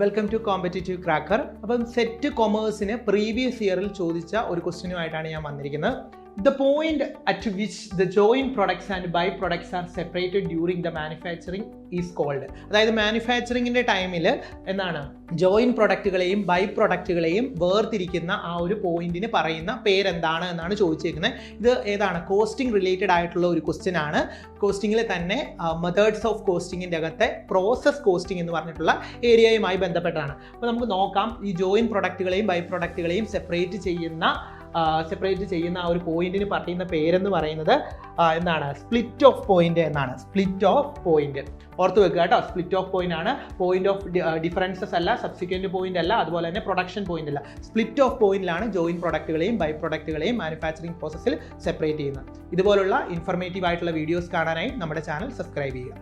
Welcome to competitive cracker. അപ്പം SET കൊമേഴ്സിന് previous ഇയറിൽ ചോദിച്ച ഒരു ക്വസ്റ്റ്യനുമായിട്ടാണ് ഞാൻ വന്നിരിക്കുന്നത്. The point at which the joint products and by products are separated during the manufacturing is called. അതായത് മാനുഫാക്ചറിങ്ങിൻ്റെ ടൈമിൽ എന്താണ് ജോയിന്റ് പ്രൊഡക്റ്റുകളെയും ബൈ പ്രൊഡക്റ്റുകളെയും വേർതിരിക്കുന്ന ആ ഒരു പോയിന്റിന് പറയുന്ന പേരെന്താണ് എന്നാണ് ചോദിച്ചിരിക്കുന്നത്. ഇത് ഏതാണ് കോസ്റ്റിംഗ് റിലേറ്റഡ് ആയിട്ടുള്ള ഒരു ക്വസ്റ്റ്യൻ ആണ്. കോസ്റ്റിംഗിൽ തന്നെ മെത്തേഡ്സ് ഓഫ് കോസ്റ്റിംഗിൻ്റെ അകത്തെ പ്രോസസ് കോസ്റ്റിംഗ് എന്ന് പറഞ്ഞിട്ടുള്ള ഏരിയയുമായി ബന്ധപ്പെട്ടാണ്. അപ്പോൾ നമുക്ക് നോക്കാം ഈ ജോയിന്റ് പ്രൊഡക്റ്റുകളെയും ബൈ പ്രൊഡക്റ്റുകളെയും സെപ്പറേറ്റ് ചെയ്യുന്ന ആ ഒരു പോയിന്റിന് പറയുന്ന പേരെന്ന് പറയുന്നത് എന്താണ് സ്പ്ലിറ്റ് ഓഫ് പോയിന്റ് എന്നാണ്. സ്പ്ലിറ്റ് ഓഫ് പോയിന്റ് ഓർത്ത് വെക്കുക കേട്ടോ. സ്പ്ലിറ്റ് ഓഫ് പോയിന്റ് ആണ്. പോയിന്റ് ഓഫ് ഡിഫറൻസസ് അല്ല, സബ്സിക്വന്റ് പോയിന്റ് അല്ല, അതുപോലെ തന്നെ പ്രൊഡക്ഷൻ പോയിന്റ് അല്ല. സ്പ്ലിറ്റ് ഓഫ് പോയിന്റിലാണ് ജോയിന്റ് പ്രൊഡക്റ്റുകളെയും ബൈ പ്രൊഡക്റ്റുകളെയും മാനുഫാക്ചറിംഗ് പ്രോസസ്സിൽ സെപ്പറേറ്റ് ചെയ്യുന്നത്. ഇതുപോലുള്ള ഇൻഫർമേറ്റീവ് ആയിട്ടുള്ള വീഡിയോസ് കാണാനായി നമ്മുടെ ചാനൽ സബ്സ്ക്രൈബ് ചെയ്യുക.